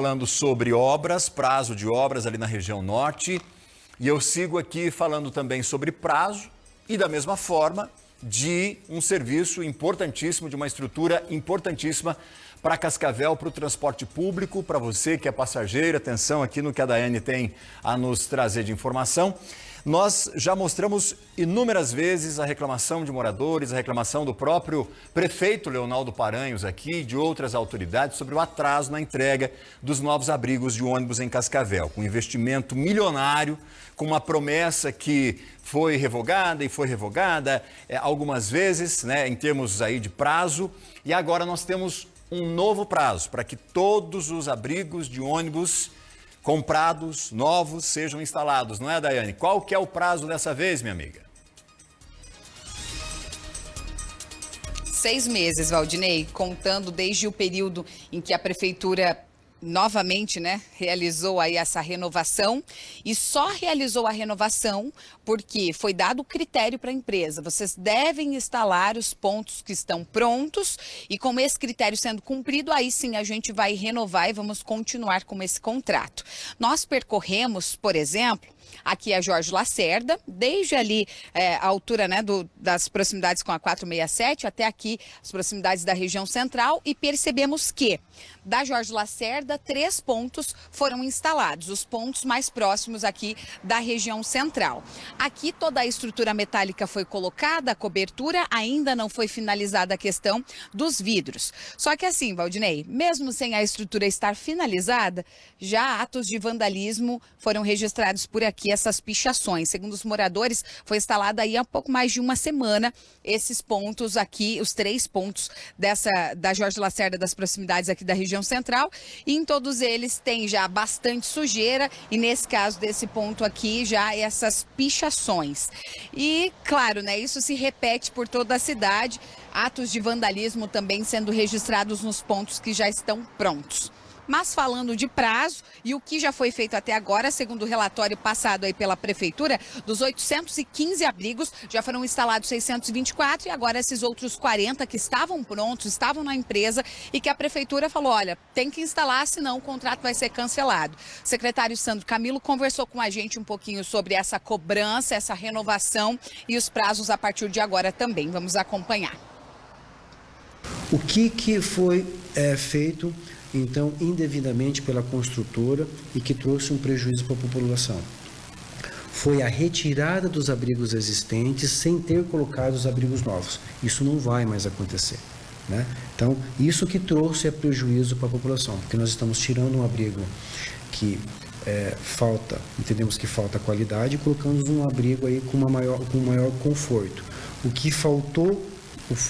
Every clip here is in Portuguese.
Falando sobre obras, prazo de obras ali na região norte. E eu sigo aqui falando também sobre prazo e, da mesma forma, de um serviço importantíssimo, de uma estrutura importantíssima para Cascavel, para o transporte público, para você que é passageiro. Atenção aqui no que a Daiane tem a nos trazer de informação. Nós já mostramos inúmeras vezes a reclamação de moradores, a reclamação do próprio prefeito Leonardo Paranhos aqui e de outras autoridades sobre o atraso na entrega dos novos abrigos de ônibus em Cascavel, com investimento milionário, com uma promessa que foi revogada algumas vezes, né, em termos aí de prazo, e agora nós temos um novo prazo para que todos os abrigos de ônibus comprados, novos, sejam instalados, não é, Daiane? Qual que é o prazo dessa vez, minha amiga? 6 meses, Valdinei, contando desde o período em que a prefeitura novamente, né, realizou aí essa renovação, e só realizou a renovação porque foi dado o critério para a empresa. Vocês devem instalar os pontos que estão prontos, e com esse critério sendo cumprido, aí sim a gente vai renovar e vamos continuar com esse contrato. Nós percorremos, por exemplo, aqui a Jorge Lacerda, desde ali a altura, né, das proximidades com a 467 até aqui as proximidades da região central, e percebemos que da Jorge Lacerda 3 pontos foram instalados, os pontos mais próximos aqui da região central. Aqui toda a estrutura metálica foi colocada, a cobertura, ainda não foi finalizada a questão dos vidros. Só que assim, Valdinei, mesmo sem a estrutura estar finalizada, já atos de vandalismo foram registrados por aqui, essas pichações. Segundo os moradores, foi instalada aí há pouco mais de uma semana esses pontos aqui, os 3 pontos da Jorge Lacerda, das proximidades aqui da região central, e em todos eles tem já bastante sujeira, e nesse caso desse ponto aqui já essas pichações. E claro, né, isso se repete por toda a cidade, atos de vandalismo também sendo registrados nos pontos que já estão prontos. Mas falando de prazo e o que já foi feito até agora, segundo o relatório passado aí pela prefeitura, dos 815 abrigos já foram instalados 624, e agora esses outros 40 que estavam prontos, estavam na empresa, e que a prefeitura falou, olha, tem que instalar, senão o contrato vai ser cancelado. O secretário Sandro Camilo conversou com a gente um pouquinho sobre essa cobrança, essa renovação e os prazos a partir de agora também. Vamos acompanhar. O que foi feito então indevidamente pela construtora e que trouxe um prejuízo para a população? Foi a retirada dos abrigos existentes sem ter colocado os abrigos novos. Isso não vai mais acontecer, né? Então, isso que trouxe prejuízo para a população, porque nós estamos tirando um abrigo que entendemos que falta qualidade, e colocamos um abrigo aí com maior conforto. O que faltou,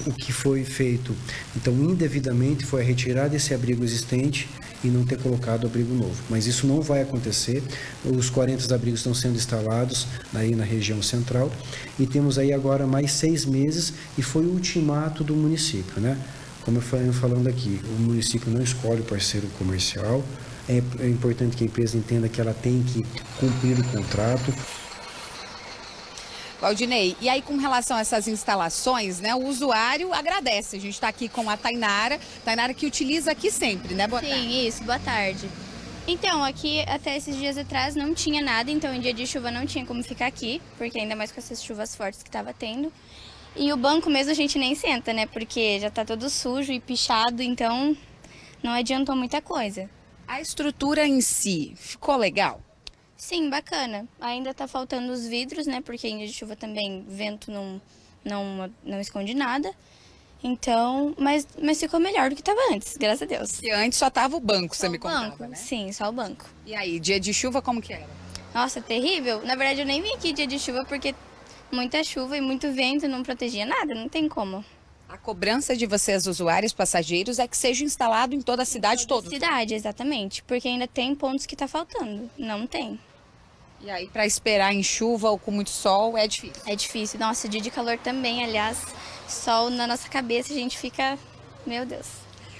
o que foi feito, então, indevidamente, foi a retirada desse abrigo existente e não ter colocado abrigo novo. Mas isso não vai acontecer. Os 40 abrigos estão sendo instalados aí na região central, e temos aí agora mais 6 meses, e foi o ultimato do município, né? Como eu falei falando aqui, o município não escolhe o parceiro comercial, é importante que a empresa entenda que ela tem que cumprir o contrato. Valdinei, e aí com relação a essas instalações, né, o usuário agradece. A gente está aqui com a Tainara que utiliza aqui sempre, né? Boa tarde. Sim, isso, boa tarde. Então, aqui até esses dias atrás não tinha nada, então em dia de chuva não tinha como ficar aqui, porque ainda mais com essas chuvas fortes que estava tendo. E o banco mesmo a gente nem senta, né, porque já tá todo sujo e pichado, então não adiantou muita coisa. A estrutura em si ficou legal? Sim, bacana. Ainda tá faltando os vidros, né? Porque em dia de chuva também vento não esconde nada. Então, mas ficou melhor do que estava antes, graças a Deus. E antes só tava o banco, Só você me o contava, banco, né? sim, só o banco. E aí, dia de chuva como que era? Nossa, terrível. Na verdade, eu nem vim aqui dia de chuva porque muita chuva e muito vento não protegia nada, não tem como. A cobrança de vocês, usuários, passageiros, é que seja instalado em toda a cidade, todo. Cidade, exatamente, porque ainda tem pontos que tá faltando, não tem. E aí, para esperar em chuva ou com muito sol, é difícil? É difícil. Nossa, dia de calor também, aliás, sol na nossa cabeça, a gente fica... Meu Deus.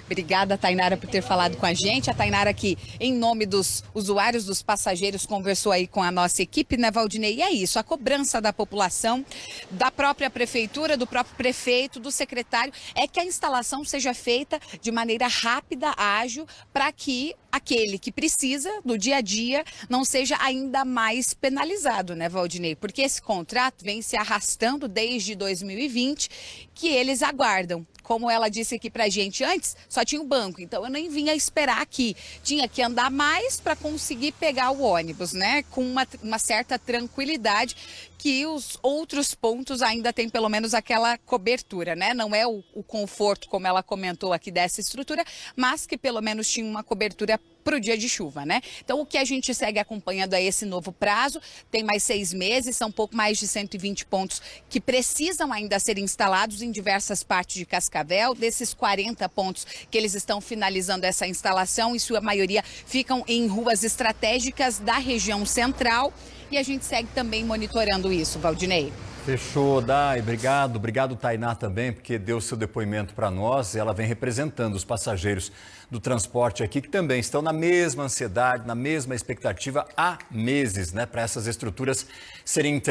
Obrigada, Tainara, por ter falado com a gente. A Tainara que, em nome dos usuários, dos passageiros, conversou aí com a nossa equipe, né, Valdinei? E é isso, a cobrança da população, da própria prefeitura, do próprio prefeito, do secretário, é que a instalação seja feita de maneira rápida, ágil, para que aquele que precisa do dia a dia não seja ainda mais penalizado, né, Valdinei? Porque esse contrato vem se arrastando desde 2020, que eles aguardam. Como ela disse aqui pra gente antes, só tinha o banco, então eu nem vinha esperar aqui. Tinha que andar mais para conseguir pegar o ônibus, né? Com uma certa tranquilidade, que os outros pontos ainda tem pelo menos aquela cobertura, né? Não é o conforto, como ela comentou aqui, dessa estrutura, mas que pelo menos tinha uma cobertura para o dia de chuva, né? Então, o que a gente segue acompanhando é esse novo prazo, tem mais 6 meses, são um pouco mais de 120 pontos que precisam ainda ser instalados em diversas partes de Cascavel. Desses 40 pontos que eles estão finalizando essa instalação, em sua maioria ficam em ruas estratégicas da região central, e a gente segue também monitorando isso, Valdinei. Fechou, Dai, obrigado. Obrigado, Tainá, também, porque deu seu depoimento para nós. Ela vem representando os passageiros do transporte aqui, que também estão na mesma ansiedade, na mesma expectativa há meses, né, para essas estruturas serem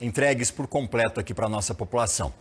entregues por completo aqui para a nossa população.